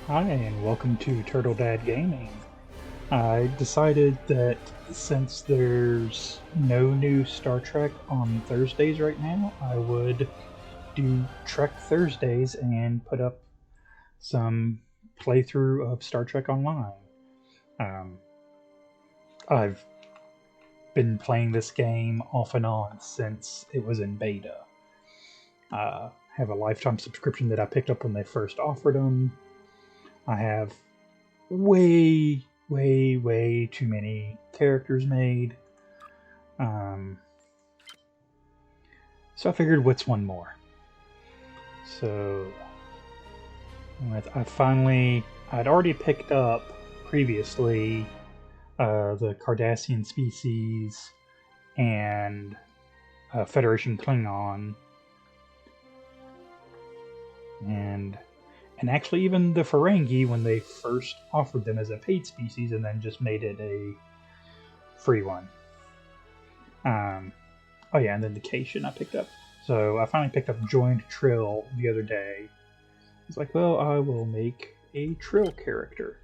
Hi, and welcome to Turtle Dad Gaming. I decided that since there's no new Star Trek on Thursdays right now, I would do Trek Thursdays and put up some playthrough of Star Trek Online. Um, I've been playing this game off and on since it was in beta. Have a lifetime subscription that I picked up when they first offered them. I have way too many characters made. Um, so I figured, what's one more? So I'd already picked up previously the Cardassian species and Federation Klingon, and actually even the Ferengi when they first offered them as a paid species, and then just made it a free one. Oh yeah, and then the Cation I picked up. So I finally picked up Joined Trill the other day. It's like, well, I will make a Trill character.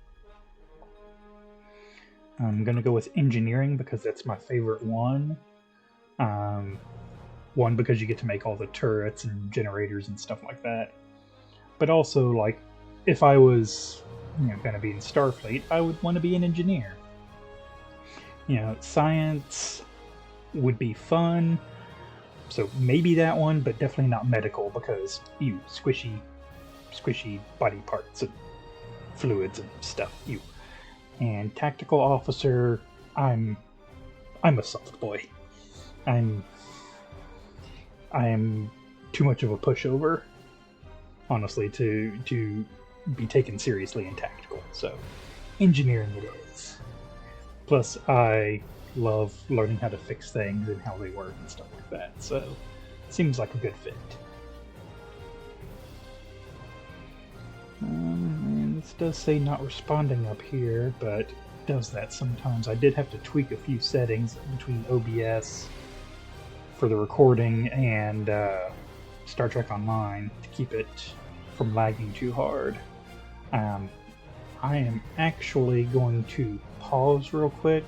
I'm gonna go with engineering because that's my favorite one. Um, one, because you get to make all the turrets and generators and stuff like that. But also, like, if I was, gonna be in Starfleet, I would want to be an engineer. Science would be fun. So maybe that one, but definitely not medical because you squishy body parts and fluids and stuff. You and tactical officer. I'm a soft boy. I'm I am too much of a pushover, honestly, to be taken seriously in tactical. So engineering it is. Plus, I love learning how to fix things and how they work and stuff like that. So it seems like a good fit. And this does say not responding up here, but it does that sometimes. I did have to tweak a few settings between OBS for the recording and Star Trek Online to keep it from lagging too hard. I am actually going to pause real quick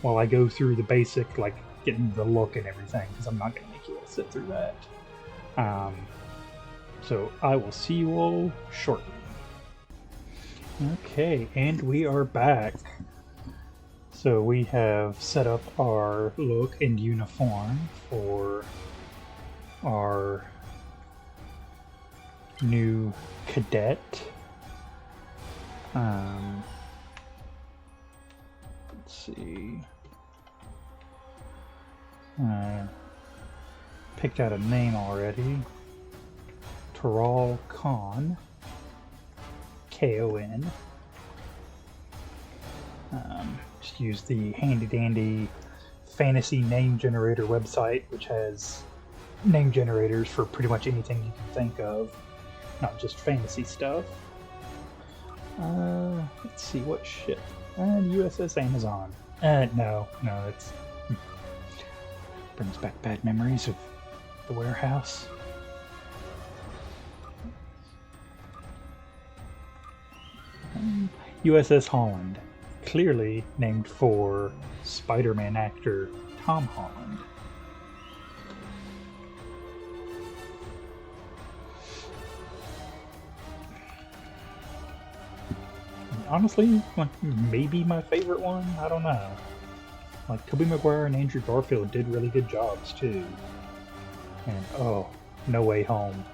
while I go through the basic, like getting the look and everything, because I'm not going to make you all sit through that. So I will see you all shortly. Okay, and we are back. So we have set up our look and uniform for our new cadet. Let's see. Picked out a name already. Taral Khan. Kon. Just use the handy dandy fantasy name generator website, which has name generators for pretty much anything you can think of, not just fantasy stuff. Let's see, what ship? USS Amazon. No, it's brings back bad memories of the warehouse. USS Holland, clearly named for Spider-Man actor Tom Holland. Honestly, like, maybe my favorite one. I don't know. Like, Tobey Maguire and Andrew Garfield did really good jobs too. And oh, No Way Home,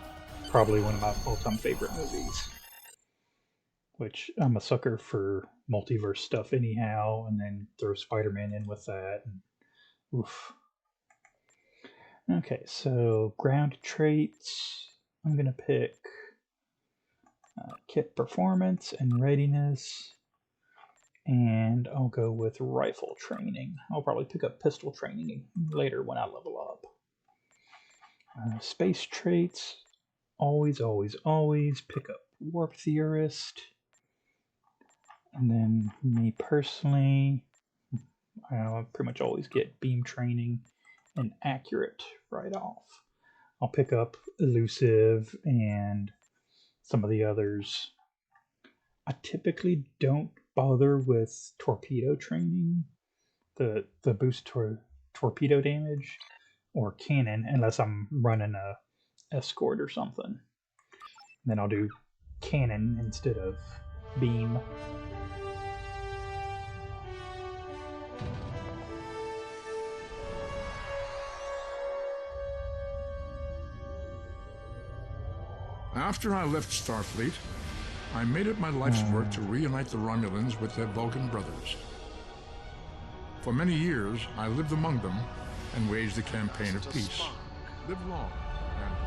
probably one of my all-time favorite movies. Which I'm a sucker for multiverse stuff anyhow, and then throw Spider-Man in with that. And, oof. Okay, so ground traits. I'm gonna pick kit performance and readiness, and I'll go with rifle training. I'll probably pick up pistol training later when I level up. Space traits. Always pick up warp theorist. And then me personally, I pretty much always get beam training and accurate right off. I'll pick up elusive and some of the others I typically don't bother with torpedo training, the boost torpedo damage, or cannon unless I'm running a escort or something. Then I'll do cannon instead of beam. After I left Starfleet, I made it my life's work to reunite the Romulans with their Vulcan brothers. For many years, I lived among them and waged a campaign of peace. Lived long.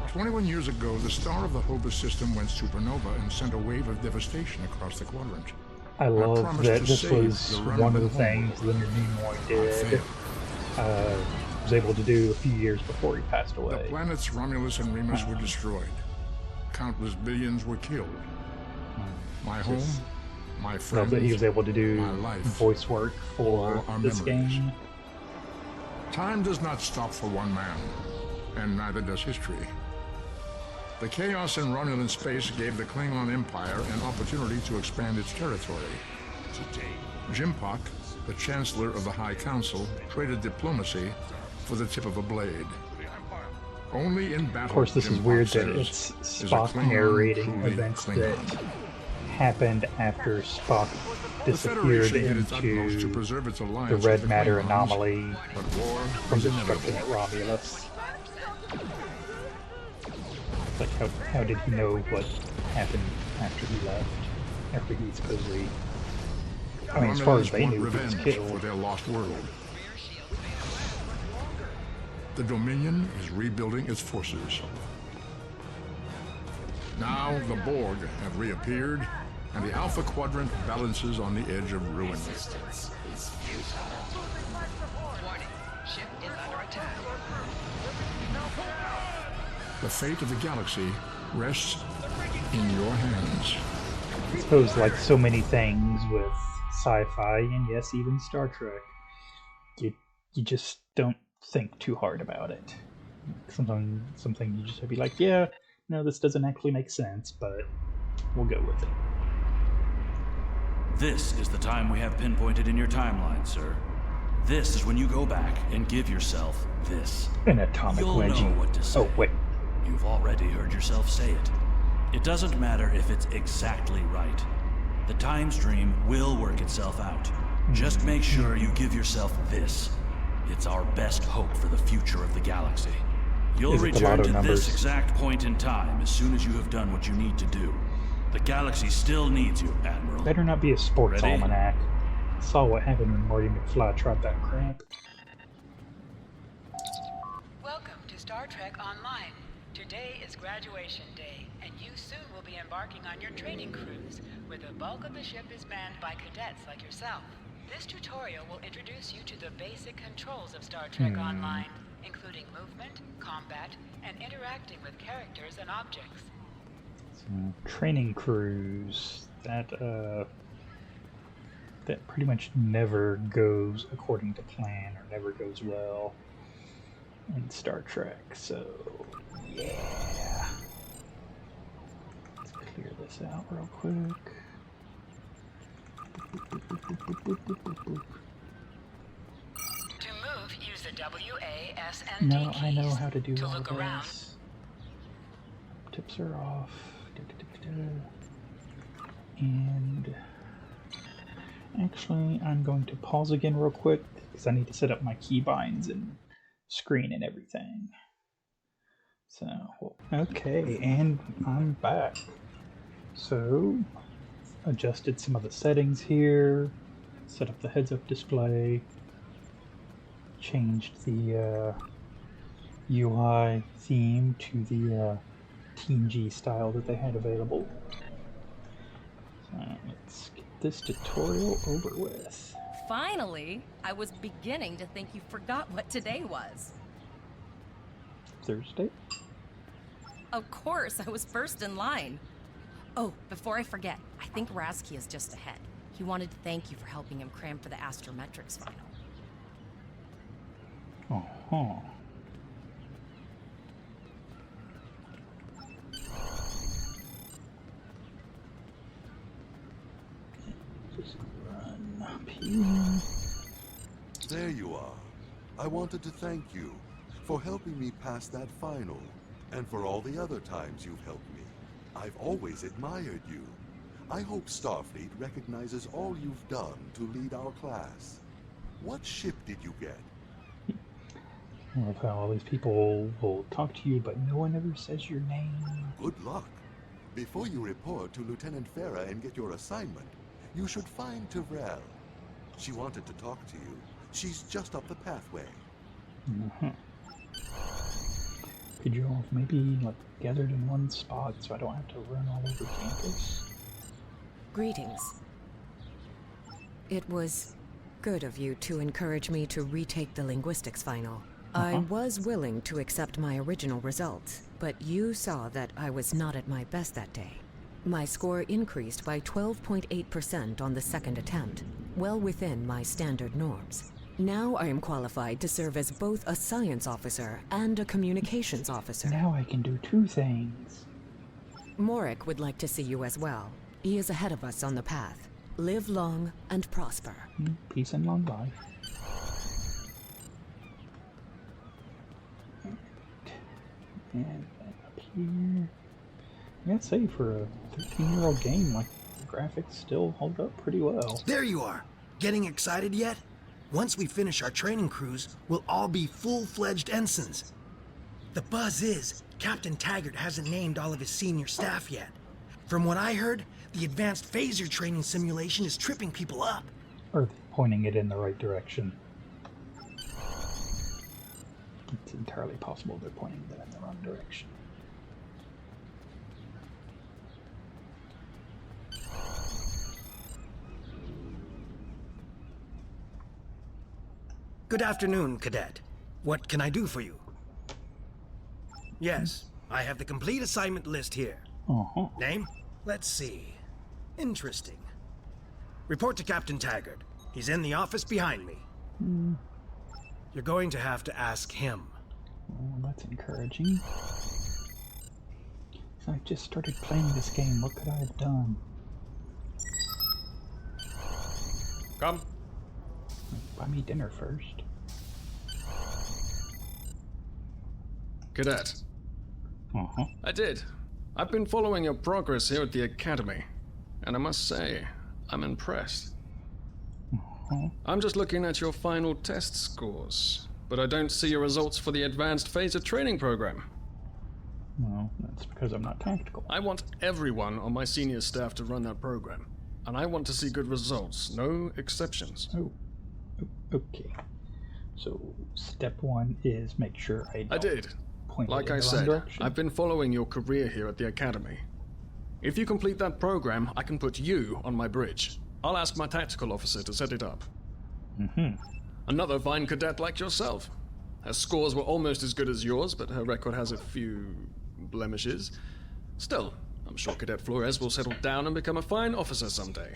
And 21 years ago, the star of the Hobus system went supernova and sent a wave of devastation across the quadrant. I love that this was one of the things Leonard Nimoy did. Was able to do a few years before he passed away. The planets Romulus and Remus were destroyed. Countless billions were killed. My home, my friends, love that he was able to do voice work for this game. Time does not stop for one man, and neither does history. The chaos in Romulan space gave the Klingon Empire an opportunity to expand its territory. Jimpak, the Chancellor of the High Council, traded diplomacy for the tip of a blade. Only in battle, of course, this is weird that it's Spock narrating events that happened after Spock disappeared into the red matter anomaly from destruction at Romulus. Like, how did he know what happened after he left? After he supposedly... I mean, as far as they knew, he was killed. For their lost world. The Dominion is rebuilding its forces. Now the Borg have reappeared, and the Alpha Quadrant balances on the edge of ruin. Warning, ship is under attack. The fate of the galaxy rests in your hands. I suppose, like so many things with sci-fi, and yes, even Star Trek, you just don't think too hard about it. Something you just have to be like, yeah, no, this doesn't actually make sense, but we'll go with it. This is the time we have pinpointed in your timeline, sir. This is when you go back and give yourself this. An atomic wedgie. You'll know what to say. Oh, wait. You've already heard yourself say it. It doesn't matter if it's exactly right. The time stream will work itself out. Just make sure you give yourself this. It's our best hope for the future of the galaxy. You'll return to this exact point in time as soon as you have done what you need to do. The galaxy still needs you, Admiral. Better not be a sports almanac. Saw what happened when Marty McFly tried that crap. Welcome to Star Trek Online. Today is graduation day, and you soon will be embarking on your training cruise, where the bulk of the ship is manned by cadets like yourself. This tutorial will introduce you to the basic controls of Star Trek Online, including movement, combat, and interacting with characters and objects. So, training cruise, that pretty much never goes according to plan, or never goes well in Star Trek, so yeah. Let's clear this out real quick. To move, use the W, A, S, and D No, keys. I know how to do all look this. around. Tips are off. And actually, I'm going to pause again real quick because I need to set up my keybinds and screen and everything. So, okay, and I'm back. So, adjusted some of the settings here, set up the heads-up display, changed the UI theme to the Team G style that they had available. So let's get this tutorial over with. Finally! I was beginning to think you forgot what today was. Thursday? Of course, I was first in line. Oh, before I forget, I think Rasky is just ahead. He wanted to thank you for helping him cram for the astrometrics final. Uh-huh. there you are. I wanted to thank you for helping me pass that final, and for all the other times you've helped me. I've always admired you. I hope Starfleet recognizes all you've done to lead our class. What ship did you get? I love how all these people will talk to you, but no one ever says your name. Good luck. Before you report to Lieutenant Farah and get your assignment, you should find Tyrell. She wanted to talk to you. She's just up the pathway. Could you all have maybe like gathered in one spot so I don't have to run all over campus? Greetings. It was good of you to encourage me to retake the linguistics final. I was willing to accept my original results, but you saw that I was not at my best that day. My score increased by 12.8% on the second attempt, well within my standard norms. Now I am qualified to serve as both a science officer and a communications officer. Now I can do two things. Morik would like to see you as well. He is ahead of us on the path. Live long and prosper. Peace and long life. And then up here. I gotta say, for a 13-year-old game, like, the graphics still hold up pretty well. There you are! Getting excited yet? Once we finish our training cruise, we'll all be full-fledged ensigns. The buzz is, Captain Taggart hasn't named all of his senior staff yet. From what I heard, the advanced phaser training simulation is tripping people up. Or they're pointing it in the right direction. It's entirely possible they're pointing it in the wrong direction. Good afternoon, Cadet. What can I do for you? Yes, I have the complete assignment list here. Name? Let's see. Interesting. Report to Captain Taggart. He's in the office behind me. You're going to have to ask him. Oh, that's encouraging. So I just started playing this game. What could I have done? Come. Buy me dinner first. Cadet. I did. I've been following your progress here at the Academy, and I must say, I'm impressed. I'm just looking at your final test scores, but I don't see your results for the Advanced Phaser Training Program. Well, that's because I'm not tactical. I want everyone on my senior staff to run that program, and I want to see good results, no exceptions. Okay. So, step one is make sure I did. Like I said, I've been following your career here at the Academy. If you complete that program, I can put you on my bridge. I'll ask my tactical officer to set it up. Another fine cadet like yourself. Her scores were almost as good as yours, but her record has a few blemishes. Still, I'm sure Cadet Flores will settle down and become a fine officer someday.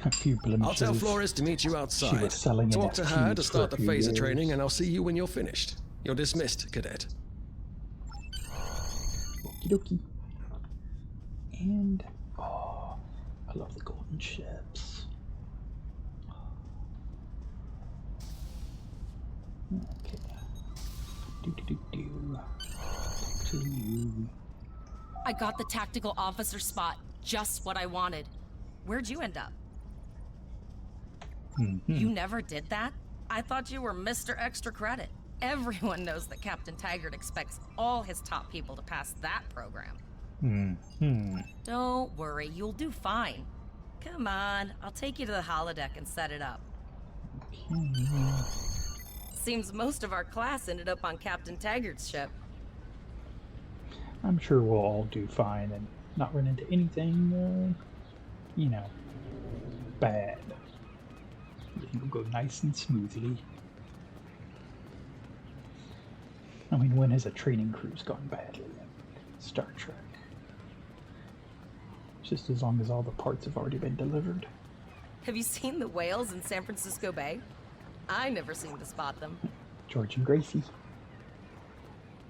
A few blemishes. I'll tell Flores to meet you outside. Talk to her to start the phaser training, and I'll see you when you're finished. You're dismissed, Cadet. Okie dokie. And, I love the golden ships. Okay. To you. I got the tactical officer spot. Just what I wanted. Where'd you end up? You never did that? I thought you were Mr. Extra Credit. Everyone knows that Captain Taggart expects all his top people to pass that program. Don't worry, you'll do fine. Come on, I'll take you to the holodeck and set it up. Seems most of our class ended up on Captain Taggart's ship. I'm sure we'll all do fine and not run into anything, bad. It'll go nice and smoothly. I mean, when has a training cruise gone badly in Star Trek? Just as long as all the parts have already been delivered. Have you seen the whales in San Francisco Bay? I never seem to spot them. George and Gracie.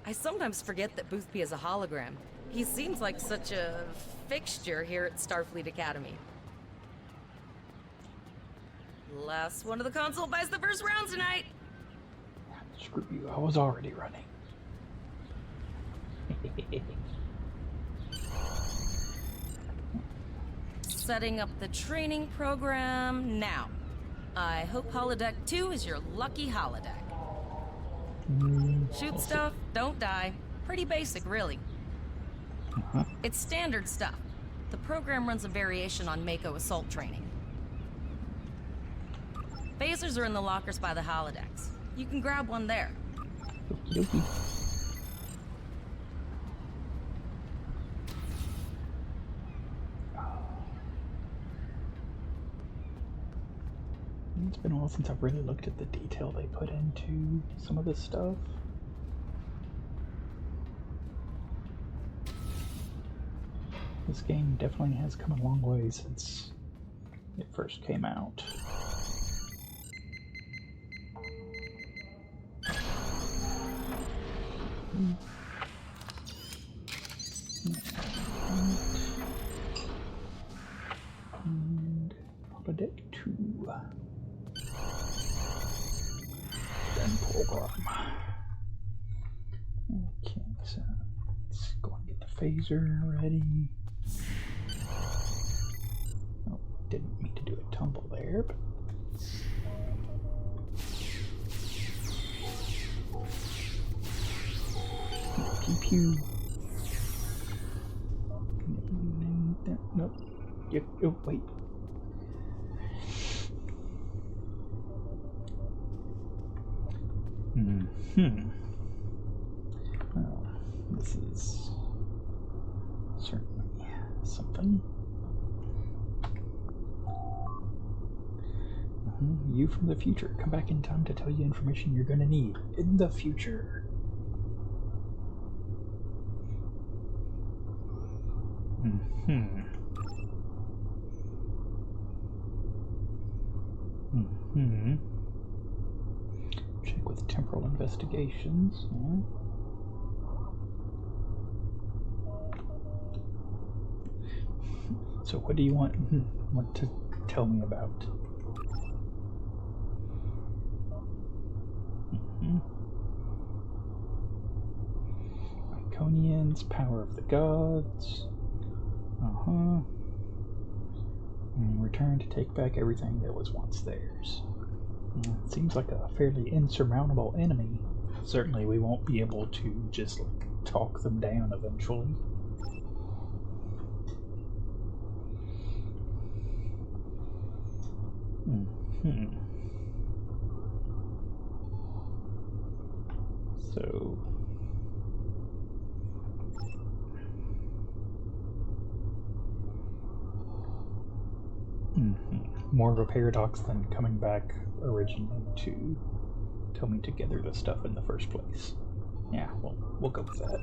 I sometimes forget that Boothby is a hologram. He seems like such a fixture here at Starfleet Academy. Last one of the console buys the first round tonight. Screw you, I was already running. Setting up the training program now. I hope holodeck 2 is your lucky holodeck. Shoot stuff, don't die. Pretty basic, really. It's standard stuff. The program runs a variation on Mako assault training. Phasers are in the lockers by the holodecks. You can grab one there. Okey-dokey. It's been a while since I've really looked at the detail they put into some of this stuff. This game definitely has come a long way since it first came out. And holodeck 2. Then program. Okay, so let's go and get the phaser ready. Oh, didn't mean to do a tumble there, but pew pew. Nope. Oh, wait. Well, this is certainly something. You from the future. Come back in time to tell you information you're going to need in the future. Check with temporal investigations. So what do you want to tell me about? Iconians, power of the gods. And return to take back everything that was once theirs. It seems like a fairly insurmountable enemy. Certainly we won't be able to just talk them down eventually. So more of a paradox than coming back originally to tell me to gather the stuff in the first place. Yeah, well, we'll go with that.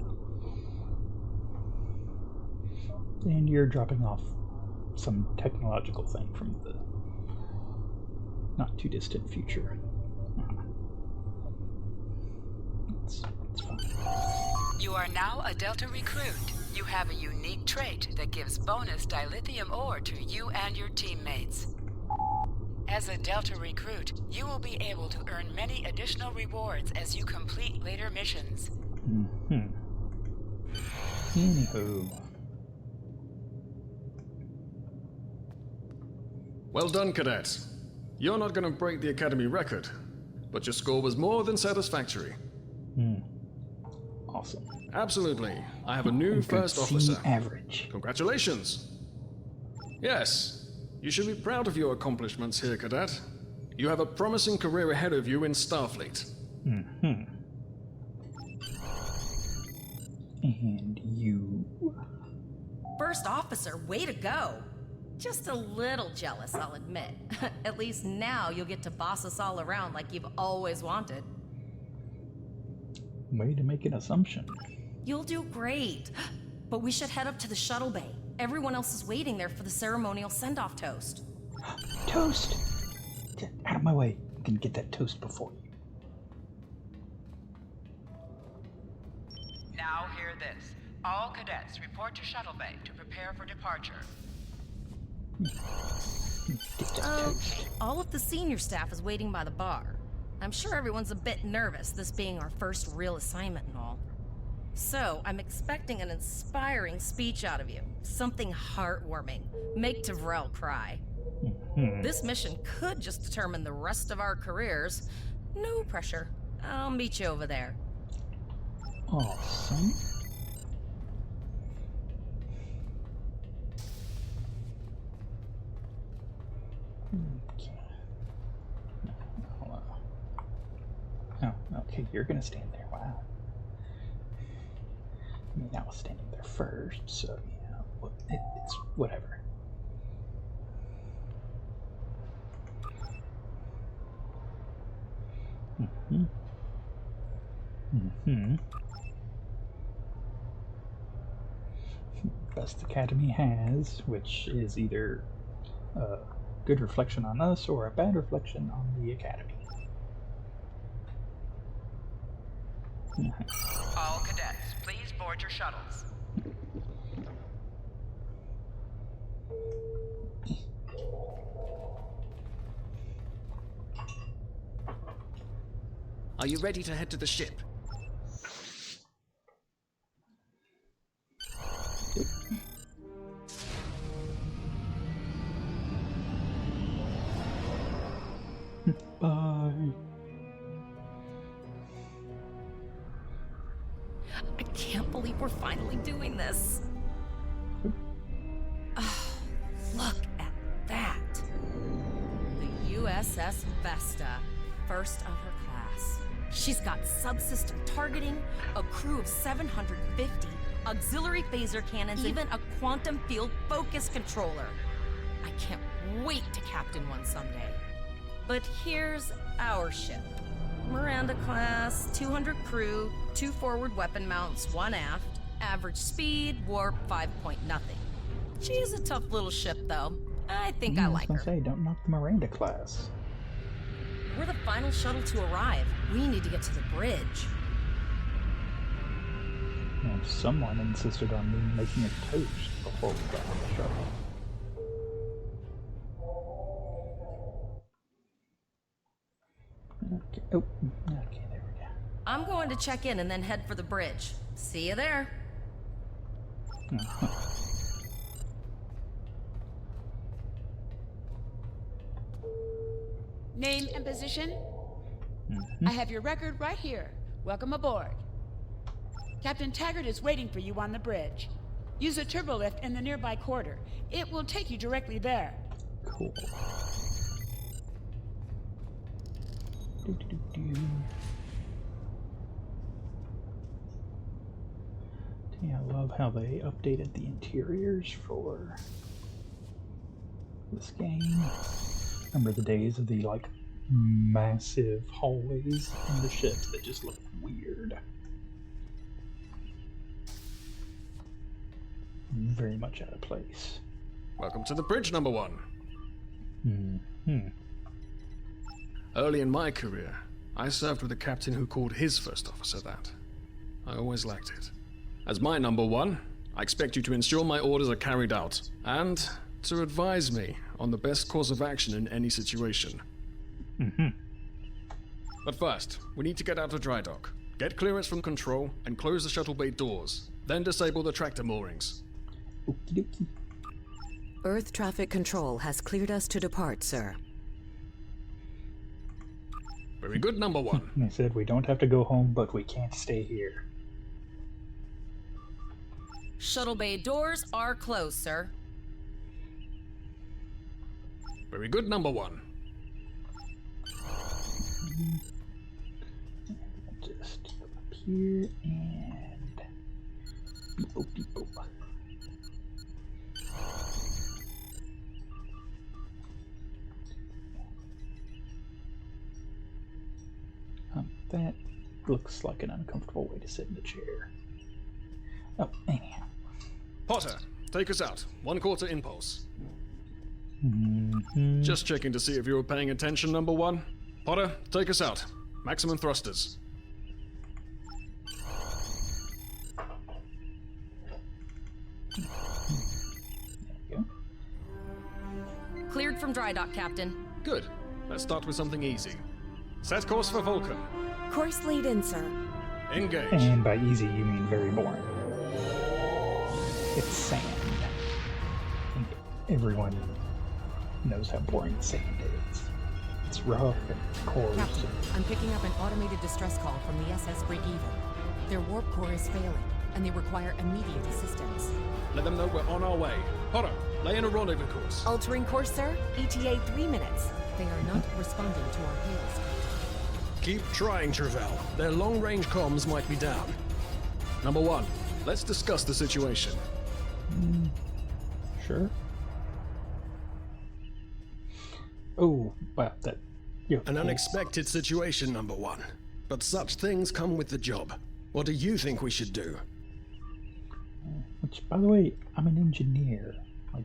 And you're dropping off some technological thing from the not too distant future. It's fine. You are now a Delta recruit. You have a unique trait that gives bonus dilithium ore to you and your teammates. As a Delta recruit, you will be able to earn many additional rewards as you complete later missions. Anywho. Well done, Cadet. You're not going to break the Academy record, but your score was more than satisfactory. Awesome. Absolutely. I have a new first officer. Average. Congratulations. Yes, you should be proud of your accomplishments here, Cadet. You have a promising career ahead of you in Starfleet. And you... First officer, way to go. Just a little jealous, I'll admit. At least now you'll get to boss us all around like you've always wanted. Way to make an assumption. You'll do great. But we should head up to the shuttle bay. Everyone else is waiting there for the ceremonial send-off toast. Toast! Get out of my way. I can get that toast before you. Now hear this. All cadets report to shuttle bay to prepare for departure. All of the senior staff is waiting by the bar. I'm sure everyone's a bit nervous, this being our first real assignment and all. So, I'm expecting an inspiring speech out of you. Something heartwarming. Make Tavrel cry. This mission could just determine the rest of our careers. No pressure. I'll meet you over there. Awesome. Okay. Oh, okay, you're gonna stand there. Wow. I mean, I was standing there first, so yeah, it's whatever. Best Academy has, which is either a good reflection on us or a bad reflection on the Academy. All cadets, please board your shuttles. Are you ready to head to the ship? Bye. I can't believe we're finally doing this. Oh, look at that. The USS Vesta, first of her class. She's got subsystem targeting, a crew of 750, auxiliary phaser cannons, even a quantum field focus controller. I can't wait to captain one someday. But here's our ship. Miranda class, 200 crew, 2 forward weapon mounts, 1 aft, average speed, warp 5 nothing. She is a tough little ship, though. I think I like her. I was gonna say, don't knock the Miranda class. We're the final shuttle to arrive. We need to get to the bridge. And someone insisted on me making a toast before we got on the shuttle. Okay. Oh, okay, there we go. I'm going to check in and then head for the bridge. See you there. Name and position? I have your record right here. Welcome aboard. Captain Taggart is waiting for you on the bridge. Use a turbolift in the nearby corridor. It will take you directly there. Cool. Yeah, I love how they updated the interiors for this game. Remember the days of the like massive hallways in the ships that just look weird. Very much out of place. Welcome to the bridge, number 1. Early in my career, I served with a captain who called his first officer that. I always liked it. As my number 1, I expect you to ensure my orders are carried out, and to advise me on the best course of action in any situation. But first, we need to get out of dry dock, get clearance from control, and close the shuttle bay doors, then disable the tractor moorings. Okie dokie. Earth traffic control has cleared us to depart, sir. Very good, number 1. They said we don't have to go home, but we can't stay here. Shuttle bay doors are closed, sir. Very good, number 1. Just go up here and beep beep. That looks like an uncomfortable way to sit in the chair. Oh, anyhow. Potter, take us out. 1/4 impulse. Just checking to see if you were paying attention, number 1. Potter, take us out. Maximum thrusters. Cleared from dry dock, Captain. Good. Let's start with something easy. Set course for Vulcan. Course lead in, sir. Engage. And by easy, you mean very boring. It's sand. I think everyone knows how boring sand is. It's rough and coarse. Captain, I'm picking up an automated distress call from the SS Break-Even. Their warp core is failing, and they require immediate assistance. Let them know we're on our way. Potter, lay in a rendezvous course. Altering course, sir. ETA 3 minutes. They are not responding to our hails, Captain. Keep trying, Travell. Their long-range comms might be down. Number 1, let's discuss the situation. Sure. Oh, wow, that... An unexpected situation, Number 1. But such things come with the job. What do you think we should do? Which, by the way, I'm an engineer. Like,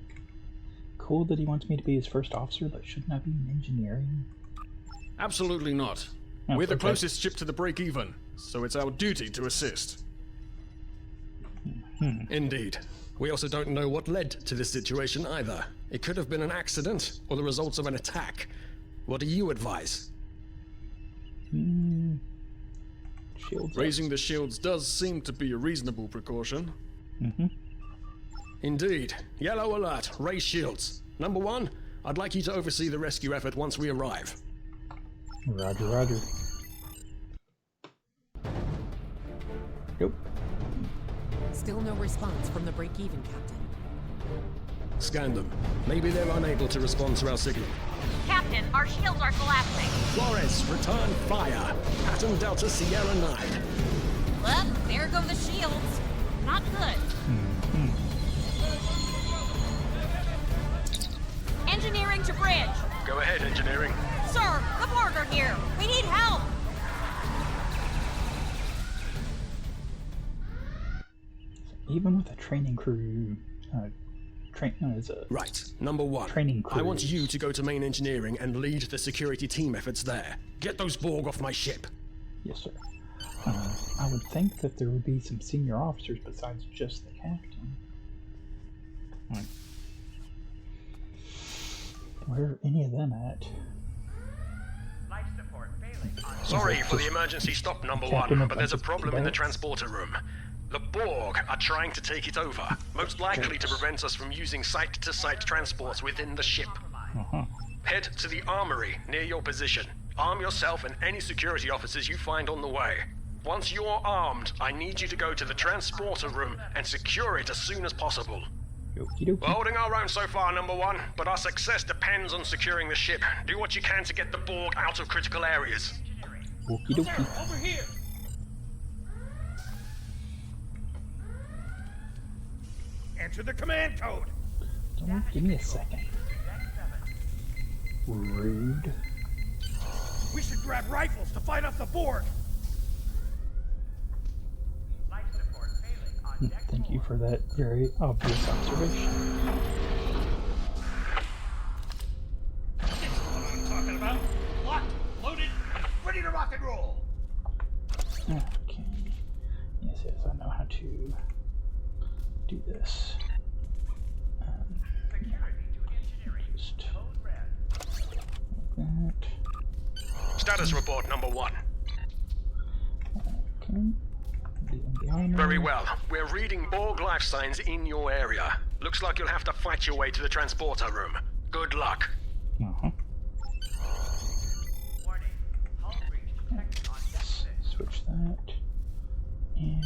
cool that he wants me to be his first officer, but shouldn't I be in engineering? Absolutely not. Oh, We're the okay. closest ship to the break-even, so it's our duty to assist. Indeed. We also don't know what led to this situation either. It could have been an accident, or the results of an attack. What do you advise? Shields. Raising the shields does seem to be a reasonable precaution. Indeed. Yellow alert. Raise shields. Number 1, I'd like you to oversee the rescue effort once we arrive. Roger, roger. Nope. Still no response from the Break-Even, Captain. Scan them. Maybe they're unable to respond to our signal. Captain, our shields are collapsing. Flores, return fire. Pattern Delta Sierra 9. Well, there go the shields. Not good. Engineering to bridge. Go ahead, engineering. Sir, the Borg are here. We need help. Even with a training crew, Right. Number 1. Training I want crews. you to go to main engineering and lead the security team efforts there. Get those Borg off my ship. Yes, sir. I would think that there would be some senior officers besides just the captain. Where are any of them at? Life support failing on Sorry for the emergency stop, Number Captain 1, of but there's a Buses problem in the Cadets? transporter room. The Borg are trying to take it over, most likely to prevent us from using site-to-site transports within the ship. Head to the armory near your position. Arm yourself and any security officers you find on the way. Once you're armed, I need you to go to the transporter room and secure it as soon as possible. Okie dokie. We're holding our own so far, Number 1, but our success depends on securing the ship. Do what you can to get the Borg out of critical areas. Okie dokie. over here. Enter the command code. Don't give me a second. Rude. We should grab rifles to fight off the Borg. Life support failing on deck. Thank you for that very obvious observation. This is what I'm talking about. Locked, loaded, ready to rock and roll. Okay. Yes, I know how to do this. Security to engineering. Just Code red. like that. Status report, Number 1. Okay. Leaving the armor. Very well. We're reading Borg life signs in your area. Looks like you'll have to fight your way to the transporter room. Good luck. Uh-huh. Warning. Hull breach detected on deck 6. Switch that. And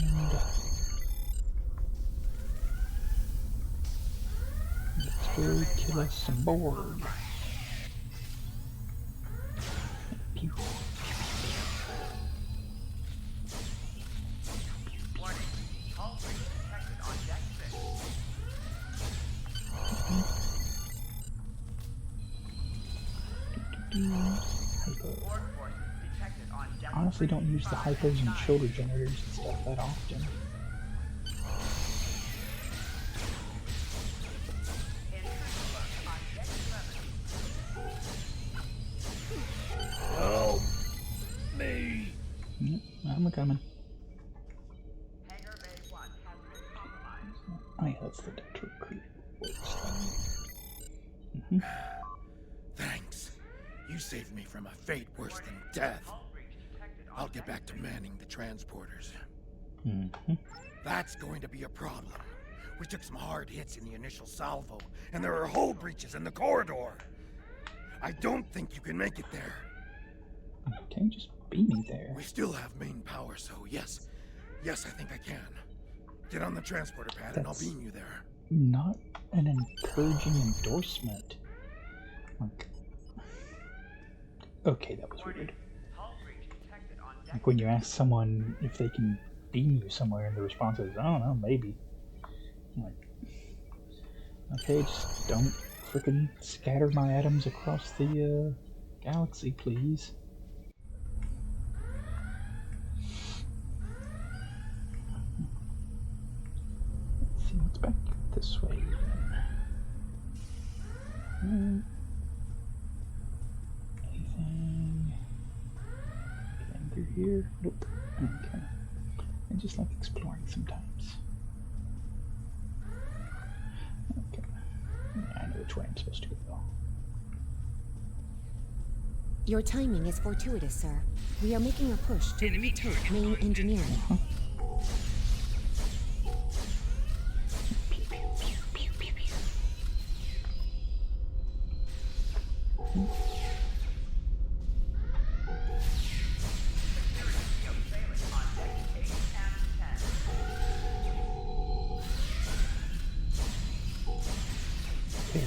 let's go kill us some Borg. Pew. Warning. Hull breach detected on deck 6. Hypo. Borg forces detected on deck Honestly, don't use the hypos and shoulder generators and stuff that often. Help me. Yep, I'm coming. Hangar Bay 1 has been compromised. Oh yeah, that's the Delta recruit works thing. You saved me from a fate worse than death. I'll get back to manning the transporters. That's going to be a problem. We took some hard hits in the initial salvo, and there are hull breaches in the corridor. I don't think you can make it there. Okay, just beam me there. We still have main power, so yes. Yes, I think I can. Get on the transporter pad and I'll beam you there. Not an encouraging endorsement. Like, okay, that was weird. Like when you ask someone if they can beam you somewhere and the response is, I don't know, maybe. I'm like, okay, just don't frickin' scatter my atoms across the galaxy, please. Let's see what's back this way then. Anything through here? Nope. Okay. I just like exploring sometimes. Okay. I know which way I'm supposed to go. Your timing is fortuitous, sir. We are making a push to retake main engineering.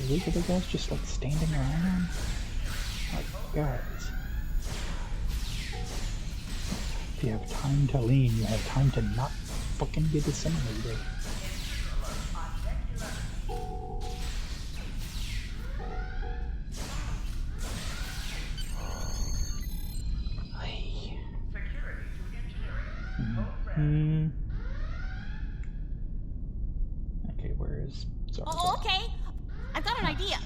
These other guys just like standing around? Like, guys. If you have time to lean, you have time to not fucking get assimilated. Hey. Okay, where is... Oh, okay. I've got an idea.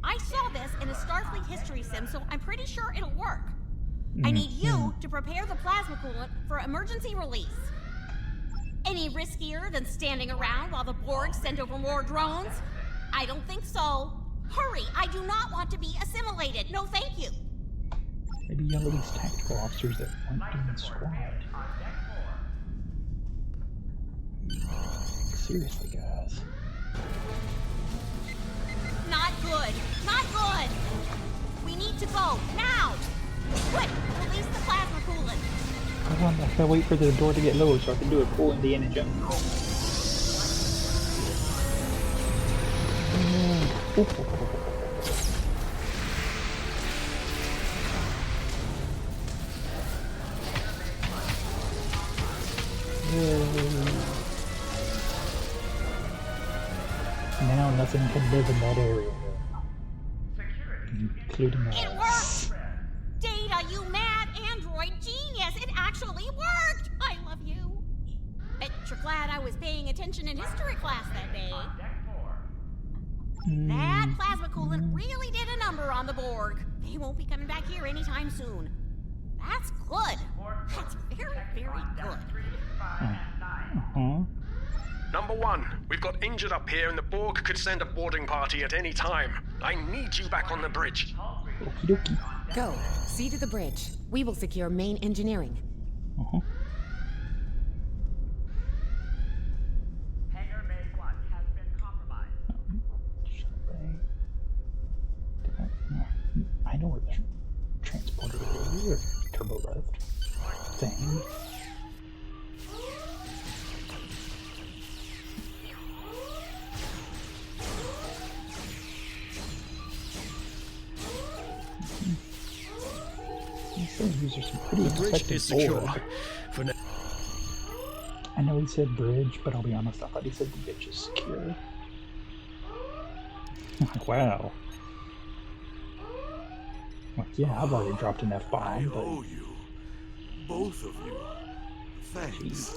I saw this in a Starfleet history sim, so I'm pretty sure it'll work. I need you to prepare the plasma coolant for emergency release. Any riskier than standing around while the Borg send over more drones? I don't think so. Hurry, I do not want to be assimilated. No, thank you. Maybe yell at these tactical officers that weren't doing the squad. Seriously, guys. Not good. Not good. We need to go now. Quick, release the plasma coolant. Hold on, I gotta wait for the door to get lower so I can do a full Indiana jump. Now nothing can live in that area, including us. It worked! Data, you mad android genius! It actually worked! I love you. Bet you're glad I was paying attention in history class that day. That plasma coolant really did a number on the Borg. They won't be coming back here anytime soon. That's good. That's very, very good. Number 1, we've got injured up here and the Borg could send a boarding party at any time. I need you back on the bridge. Okie dokie. Go. See to the bridge. We will secure main engineering. Hangar Bay 1 has been compromised. I know where the transporter is. Or turbo lift thing. These are some pretty effective boards. I know he said bridge, but I'll be honest, I thought he said the bitch is secure. Wow. Like, yeah, I've already dropped an F-bomb, I but... owe you. Both of you. Thanks.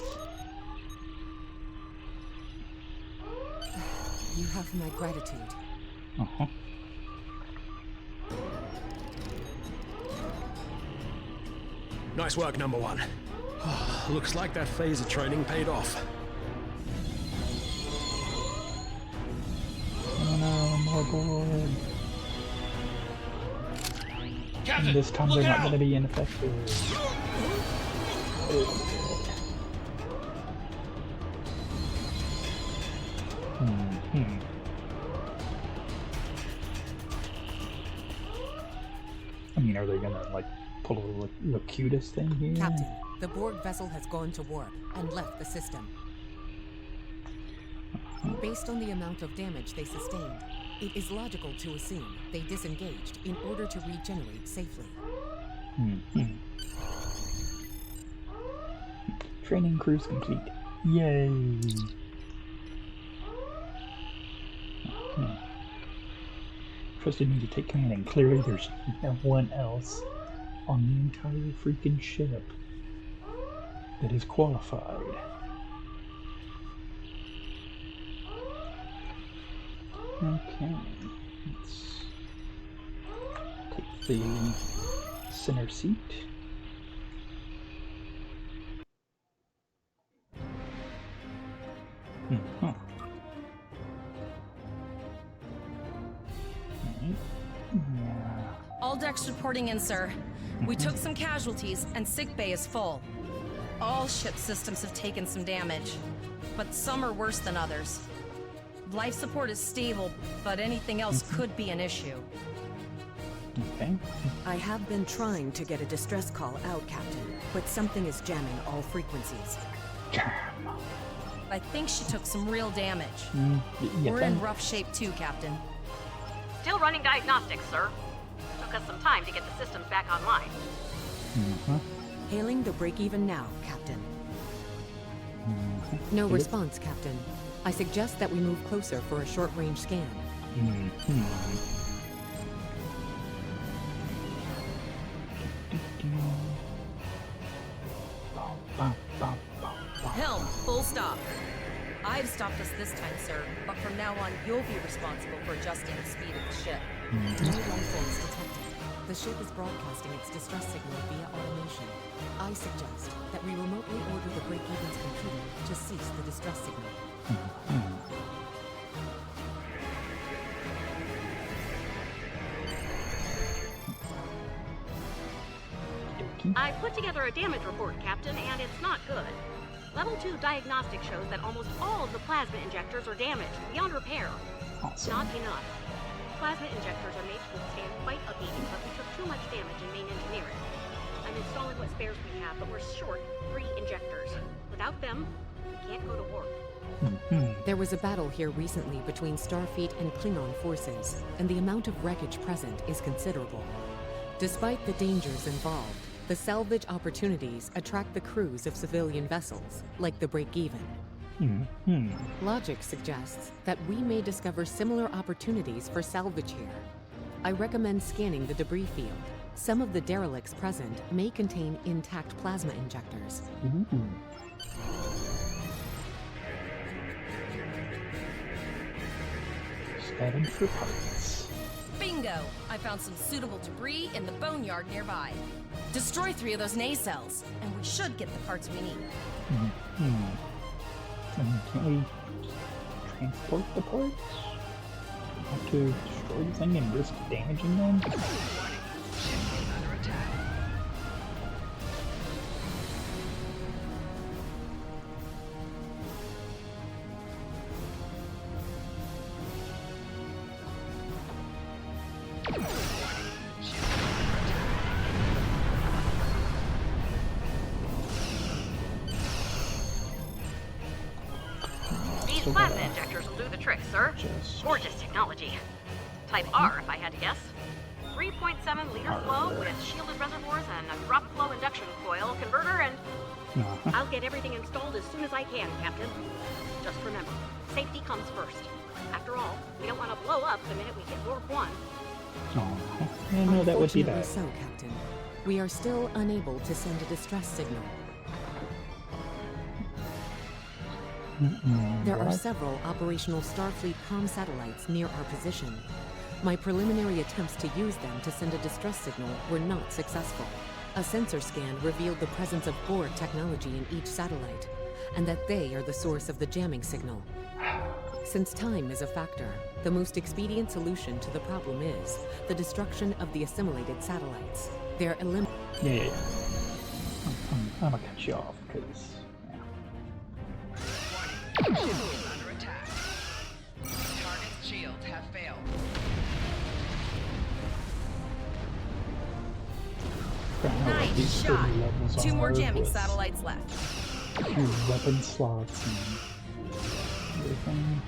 You have my gratitude. Nice work, number 1. Looks like that phaser training paid off. Oh no, more board. Captain, This time look they're not out! going to be ineffective. I mean, are they gonna like pull a Locutus thing here? Captain, the Borg vessel has gone to warp and left the system. Based on the amount of damage they sustained, it is logical to assume they disengaged in order to regenerate safely. Training cruise complete. Yay! Trusted me to take command, and clearly there's no one else on the entire freaking ship that is qualified. Okay, let's take the center seat. Huh. All decks reporting in, sir. We took some casualties, and sickbay is full. All ship systems have taken some damage, but some are worse than others. Life support is stable, but anything else could be an issue. Okay. I have been trying to get a distress call out, Captain, but something is jamming all frequencies. Jam. I think she took some real damage. We're in rough shape too, Captain. Still running diagnostics, sir. Took us some time to get the systems back online. Hailing the break-even now, Captain. No response, Captain. I suggest that we move closer for a short-range scan. Helm, full stop. I've stopped us this time, sir, but from now on, you'll be responsible for adjusting the speed of the ship. No life forms detected. The ship is broadcasting its distress signal via automation. I suggest that we remotely order the break-even's computer to cease the distress signal. I put together a damage report, Captain, and it's not good. Level 2 diagnostic shows that almost all of the plasma injectors are damaged, beyond repair. Awesome. Not enough. Plasma injectors are made to withstand quite a beating, but we took too much damage in main engineering. I'm installing what spares we have, but we're short 3 injectors. Without them, we can't go to warp. There was a battle here recently between Starfleet and Klingon forces, and the amount of wreckage present is considerable. Despite the dangers involved, the salvage opportunities attract the crews of civilian vessels, like the Break-Even. Logic suggests that we may discover similar opportunities for salvage here. I recommend scanning the debris field. Some of the derelicts present may contain intact plasma injectors. Scanning for parts. Bingo! I found some suitable debris in the boneyard nearby. Destroy 3 of those nacelles, and we should get the parts we need. Can't we transport the parts? Have to destroy the thing and risk damaging them? These plasma injectors will do the trick, sir. Gorgeous technology. Type R, if I had to guess. 3.7 liter flow with shielded reservoirs and a drop flow induction coil converter, and I'll get everything installed as soon as I can, Captain. Just remember, safety comes first. After all, we don't want to blow up the minute we hit warp 1. I know that would be bad. So, Captain, we are still unable to send a distress signal. There are several operational Starfleet comm satellites near our position. My preliminary attempts to use them to send a distress signal were not successful. A sensor scan revealed the presence of Borg technology in each satellite, and that they are the source of the jamming signal. Since time is a factor, the most expedient solution to the problem is the destruction of the assimilated satellites. They're eliminated. Yeah. I'm gonna cut you off because. Ship is under attack. Target's shields have failed. Nice shot. 2 more jamming satellites left. 2 weapon slots and everything.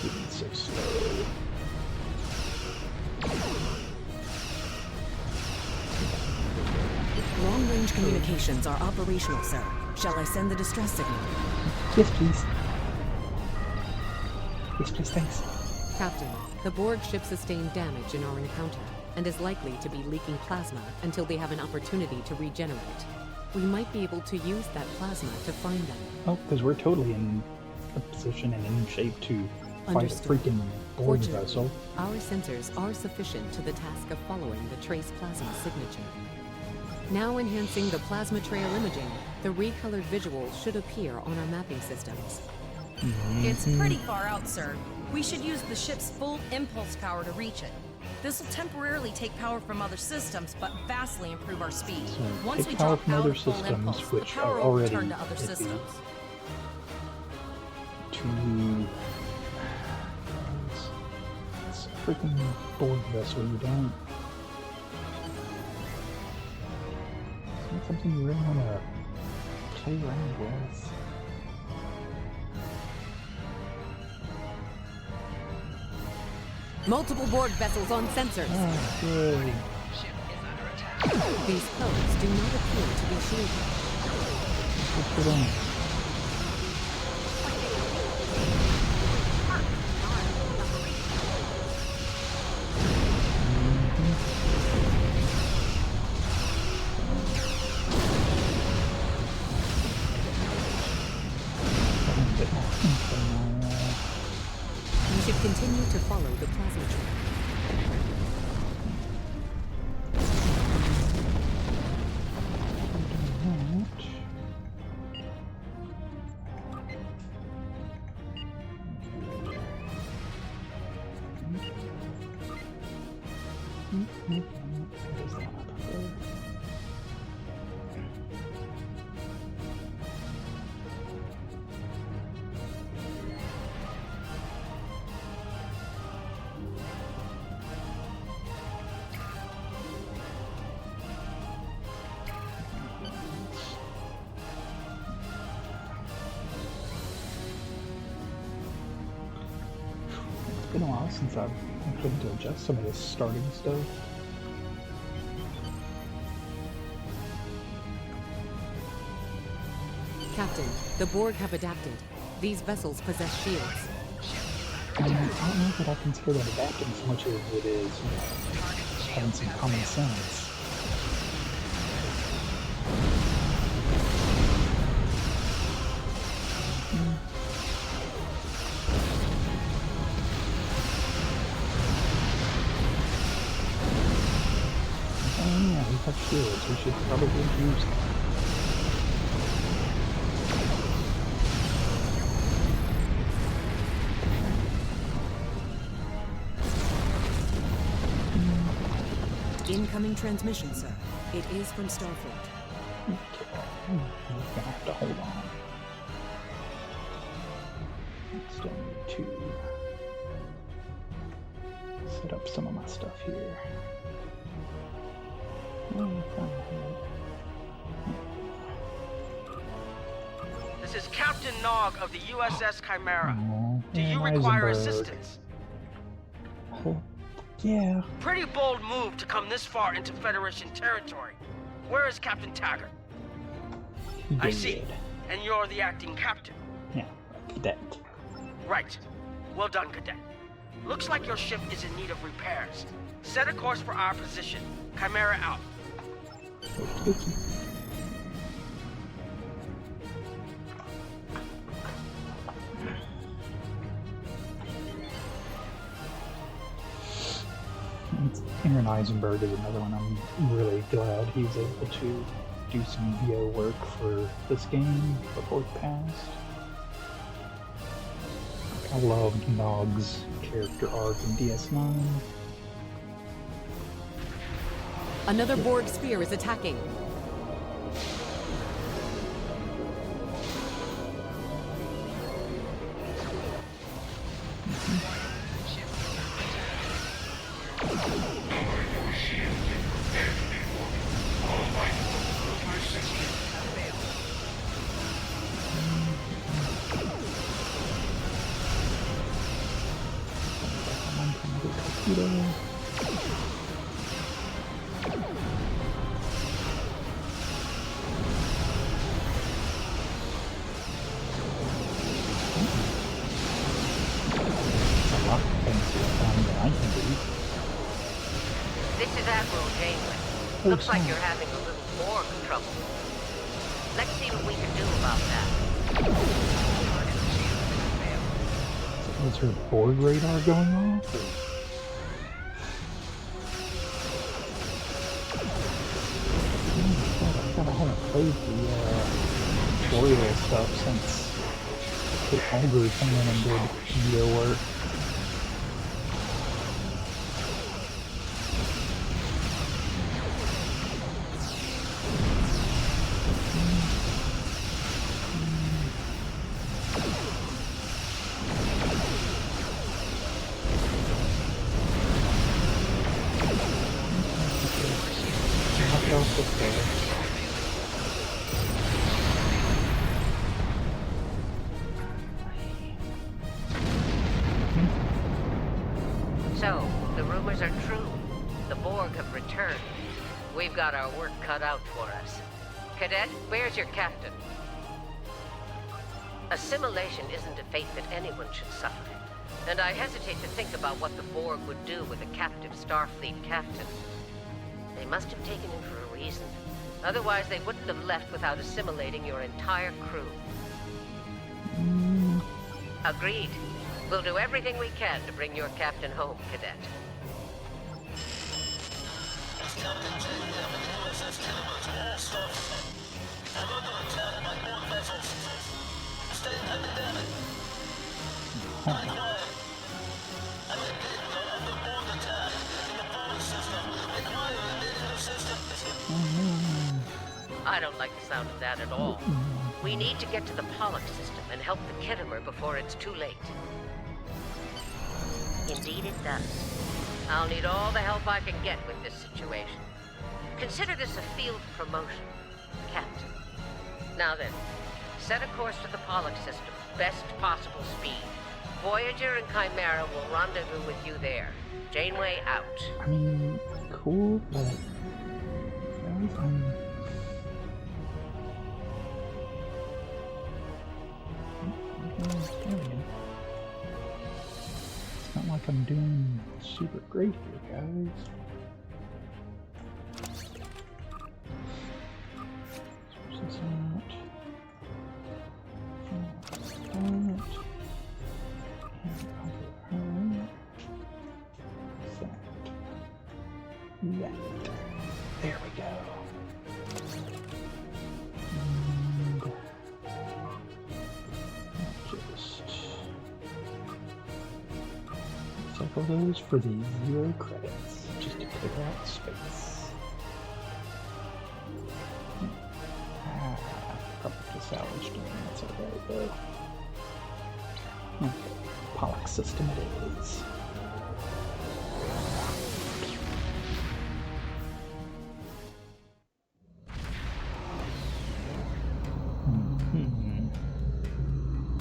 Moving so slow. Long-range communications are operational, sir. Shall I send the distress signal? Yes, please. Yes, please, thanks. Captain, the Borg ship sustained damage in our encounter and is likely to be leaking plasma until they have an opportunity to regenerate. We might be able to use that plasma to find them. Oh, because we're totally in a position and in shape to fight a freaking Borg vessel. Our sensors are sufficient to the task of following the trace plasma signature. Now enhancing the plasma trail imaging, the recolored visuals should appear on our mapping systems. It's pretty far out, sir. We should use the ship's full impulse power to reach it. This will temporarily take power from other systems, but vastly improve our speed. So Once take we power drop from out other of full systems, impulse, the which power are will already return to other at the- systems. It's a freaking Borg vessel, you don't. It's not something you really want to play around with. Multiple Borg vessels on sensors. Oh, good. Ship is under attack. These codes do not appear to be shielded. Good for them. You should continue to follow the plasma trail. It's been a while since I've had to adjust some of this starting stuff. Captain, the Borg have adapted. These vessels possess shields. I don't know that I consider that adapting so much as it is having some common sense. Oh yeah, we have shields. We should probably use them. Incoming transmission, sir. It is from Starfleet. We're gonna have to hold on. Still need to set up some of my stuff here. This is Captain Nog of the USS Chimera. Do you and require Eisenberg. assistance? Yeah. Pretty bold move to come this far into Federation territory. Where is Captain Taggart? I see. And you're the acting captain. Yeah, cadet. Right. Well done, Cadet. Looks like your ship is in need of repairs. Set a course for our position. Chimera out. Aaron Eisenberg is another one. I'm really glad he's able to do some VO work for this game before it passed. I love Nog's character arc in DS9. Another Borg sphere is attacking. This is Admiral Janeway. Looks like you're having a little Borg trouble. Let's see what we can do about that. Is her Borg radar going off? I haven't played the tutorial stuff since the Ogre came in and did video work. So, the rumors are true. The Borg have returned. We've got our work cut out for us. Cadet, where's your captain? Assimilation isn't a fate that anyone should suffer. And I hesitate to think about what the Borg would do with a captive Starfleet captain. They must have taken him for a reason. Otherwise, they wouldn't have left without assimilating your entire crew. Agreed. We'll do everything we can to bring your captain home, Cadet. I don't like the sound of that at all. We need to get to the Pollock system and help the Kittimer before it's too late. Indeed it does. I'll need all the help I can get with this situation. Consider this a field promotion, Captain. Now then, set a course to the Pollock system, best possible speed. Voyager and Chimera will rendezvous with you there. Janeway out. I mean, cool, but... It's not like I'm doing super great here, guys. Where's this at? Yeah. There we go. And just cycle those for the 0 credits, just to clear out space. Probably just salvaged them, that's alright though. Okay, Pollock system it is.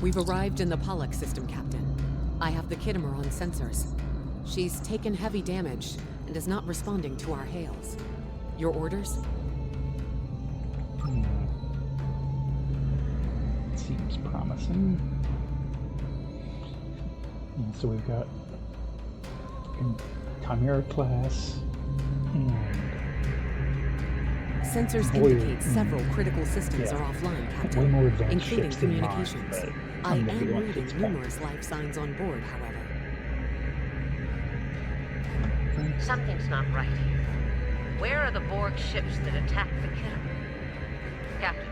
We've arrived in the Pollock system, Captain. I have the Kittimer on sensors. She's taken heavy damage and is not responding to our hails. Your orders? Seems promising. Yeah, so we've got Chimera class and Sensors indicate several critical systems are offline, Captain, way more advanced including ships than mine, communications. but I am maybe one reading gets numerous life signs on board, however. Something's not right here. Where are the Borg ships that attacked the Kittimer? Captain,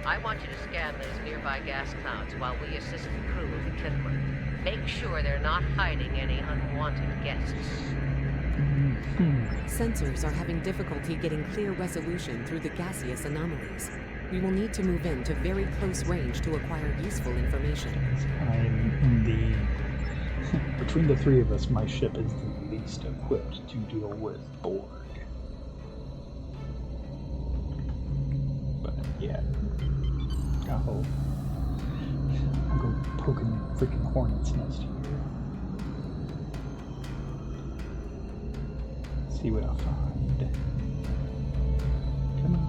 I want you to scan those nearby gas clouds while we assist the crew of the Kitmer. Make sure they're not hiding any unwanted guests. Sensors are having difficulty getting clear resolution through the gaseous anomalies. We will need to move in to very close range to acquire useful information. I'm the... Between the three of us, my ship is the least equipped to deal with Borg. But, yeah. I'll go poking the freaking hornet's nest here. See what I'll find. Come on.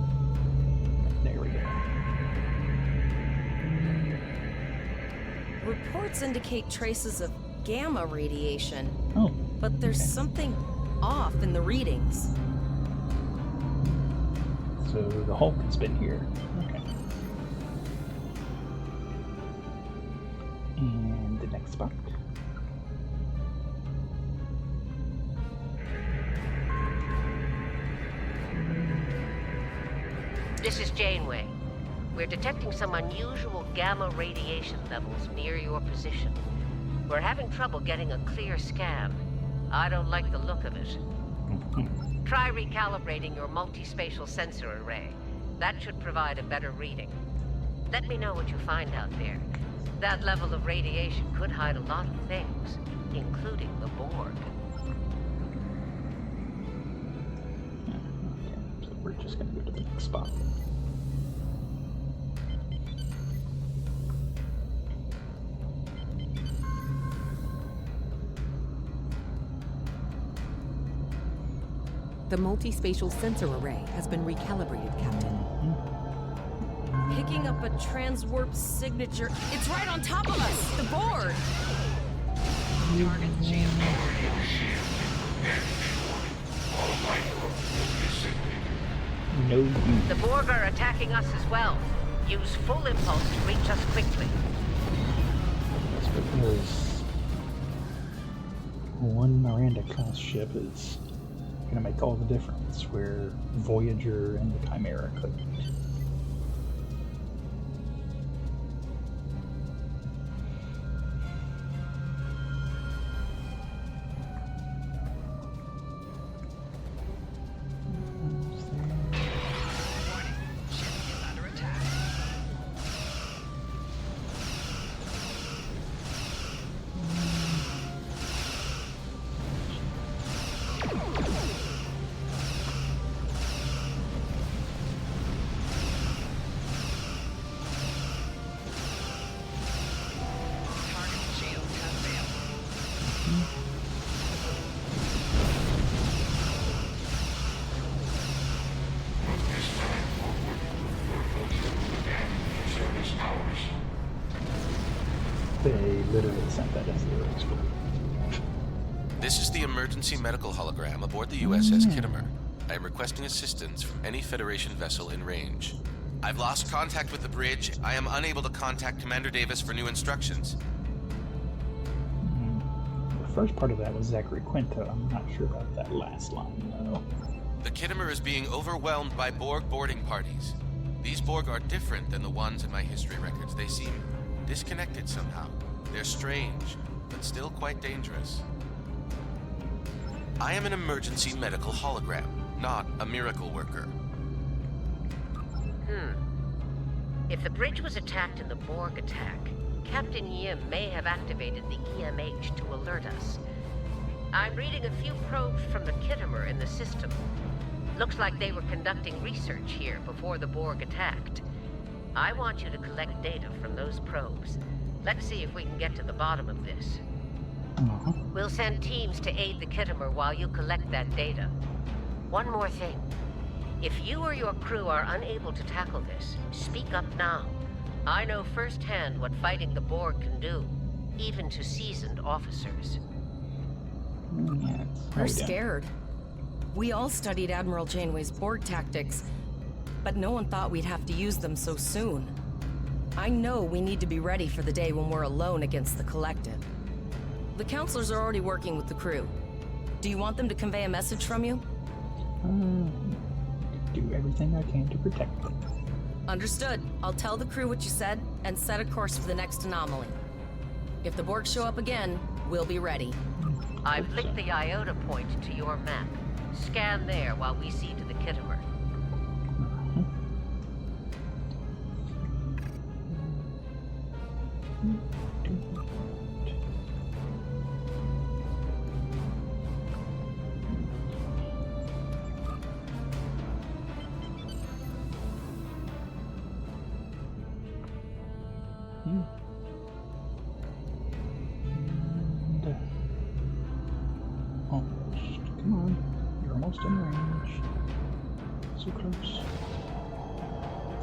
There we go. Reports indicate traces of gamma radiation. Oh. But there's something off in the readings. So the Hulk has been here. Okay. And the next spot. This is Janeway. We're detecting some unusual gamma radiation levels near your position. We're having trouble getting a clear scan. I don't like the look of it. Try recalibrating your multi-spatial sensor array. That should provide a better reading. Let me know what you find out there. That level of radiation could hide a lot of things, including the Borg. Okay, so we're just gonna go to the next spot. The multi-spatial sensor array has been recalibrated, Captain. Picking up a transwarp signature. It's right on top of us! The Borg! Target's shield. No use. The Borg are attacking us as well. Use full impulse to reach us quickly. That's because one Miranda-class ship is gonna make all the difference where Voyager and the Chimera couldn't. They literally sent that as the expert. This is the emergency medical hologram aboard the USS Kittimer. I am requesting assistance from any Federation vessel in range. I've lost contact with the bridge. I am unable to contact Commander Davis for new instructions. The first part of that was Zachary Quinto. I'm not sure about that last line, though. The Kittimer is being overwhelmed by Borg boarding parties. These Borg are different than the ones in my history records. They seem disconnected somehow. They're strange, but still quite dangerous. I am an emergency medical hologram, not a miracle worker. If the bridge was attacked in the Borg attack, Captain Yim may have activated the EMH to alert us. I'm reading a few probes from the Kittimer in the system. Looks like they were conducting research here before the Borg attacked. I want you to collect data from those probes. Let's see if we can get to the bottom of this. We'll send teams to aid the Kittimer while you collect that data. One more thing. If you or your crew are unable to tackle this, speak up now. I know firsthand what fighting the Borg can do, even to seasoned officers. We're scared. We all studied Admiral Janeway's Borg tactics, but no one thought we'd have to use them so soon. I know we need to be ready for the day when we're alone against the Collective. The counselors are already working with the crew. Do you want them to convey a message from you? Do everything I can to protect them. Understood. I'll tell the crew what you said and set a course for the next anomaly. If the Borg show up again, we'll be ready. I've linked the iota point to your map. Scan there while we see to the Kittimer. Come on, you're almost in range. So close.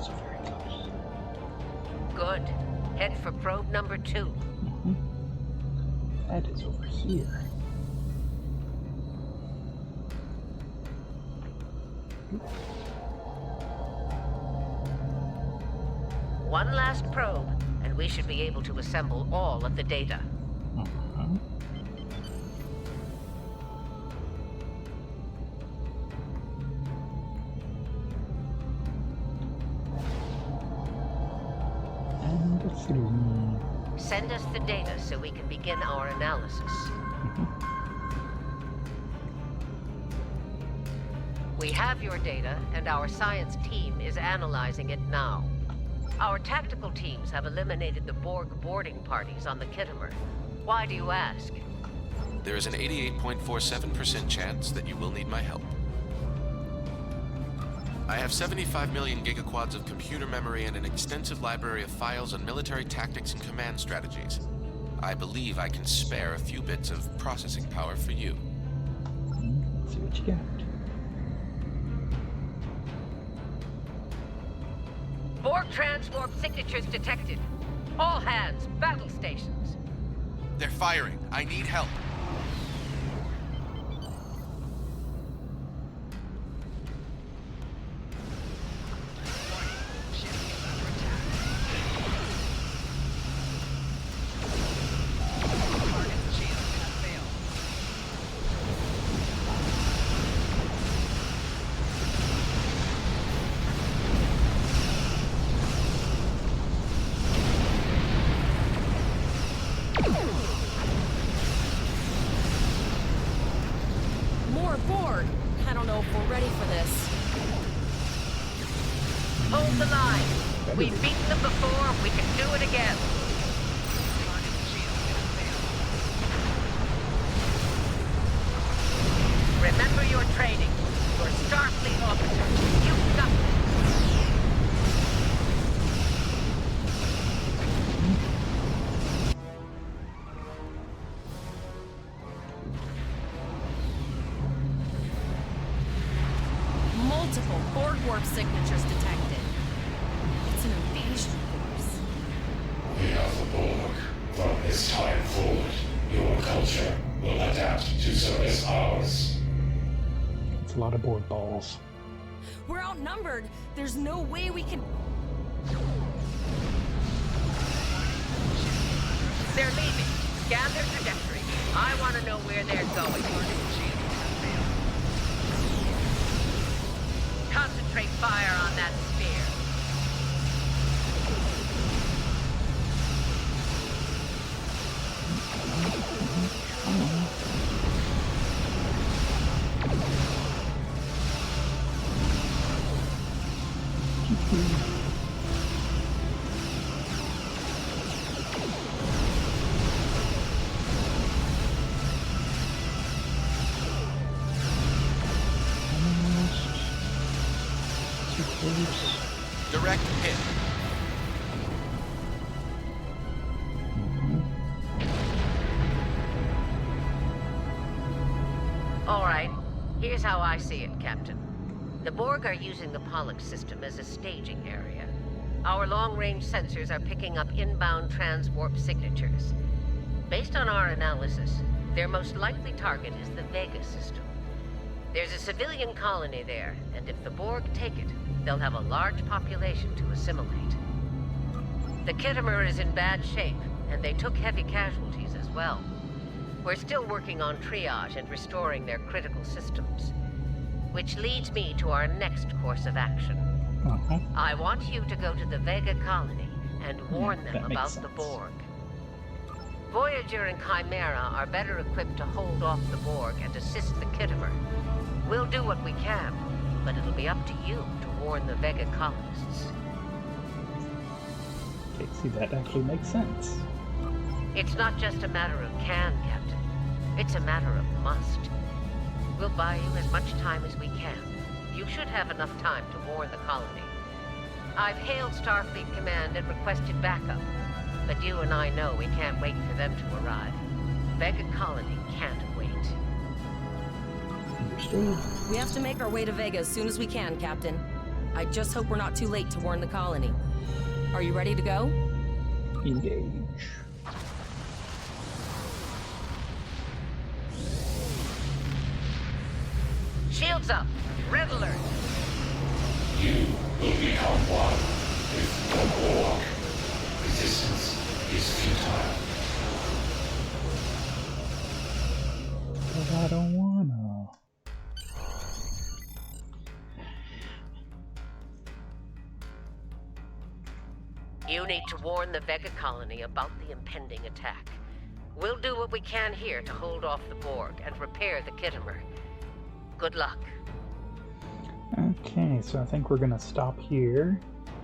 So very close. Good. Head for probe number 2. That is over here. One last probe, and we should be able to assemble all of the data. Send us the data so we can begin our analysis. We have your data, and our science team is analyzing it now. Our tactical teams have eliminated the Borg boarding parties on the Kittimer. Why do you ask? There is an 88.47% chance that you will need my help. I have 75 million gigaquads of computer memory and an extensive library of files on military tactics and command strategies. I believe I can spare a few bits of processing power for you. Let's see what you got. Borg transwarp signatures detected. All hands, battle stations. They're firing. I need help. More Borg! I don't know if we're ready for this. Hold the line. We've beaten them before, we can do it again. Remember your training. You're Starfleet officers. You've got this. Multiple Borg warp signatures detected. It's an invasion force. We are the Borg. From this time forward, your culture will adapt to service ours. It's a lot of Borg balls. We're outnumbered. There's no way we can... They're leaving. Scan their trajectory. I want to know where they're going. Concentrate fire on that sphere. Direct hit. All right. Here's how I see it, Captain. The Borg are using the Pollux system as a staging area. Our long-range sensors are picking up inbound transwarp signatures. Based on our analysis, their most likely target is the Vega system. There's a civilian colony there, and if the Borg take it, they'll have a large population to assimilate. The Kittimer is in bad shape, and they took heavy casualties as well. We're still working on triage and restoring their critical systems. Which leads me to our next course of action. I want you to go to the Vega colony and warn them about the Borg. Voyager and Chimera are better equipped to hold off the Borg and assist the Kittimer. We'll do what we can, but it'll be up to you to warn the Vega colonists. Okay, see, that actually makes sense. It's not just a matter of can, Captain. It's a matter of must. We'll buy you as much time as we can. You should have enough time to warn the colony. I've hailed Starfleet Command and requested backup, but you and I know we can't wait for them to arrive. Vega colony can't wait. Understood. We have to make our way to Vega as soon as we can, Captain. I just hope we're not too late to warn the colony. Are you ready to go? Engage. Shields up! Red alert! You will become one with the Borg. Resistance is futile. But I don't wanna. You need to warn the Vega colony about the impending attack. We'll do what we can here to hold off the Borg and repair the Kittimer. Good luck. Okay, so I think we're gonna stop here.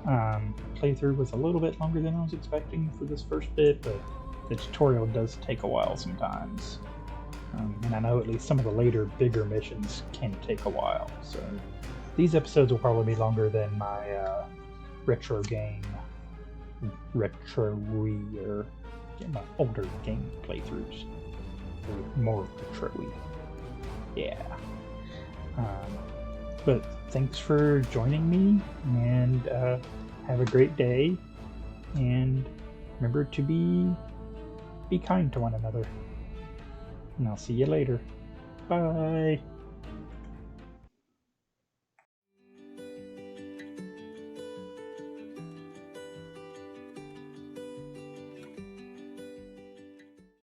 Playthrough was a little bit longer than I was expecting for this first bit, but the tutorial does take a while sometimes. And I know at least some of the later, bigger missions can take a while, so these episodes will probably be longer than my retro or my older game playthroughs. They're more retro-y. Yeah. But thanks for joining me, and have a great day, and remember to be kind to one another. And I'll see you later. Bye!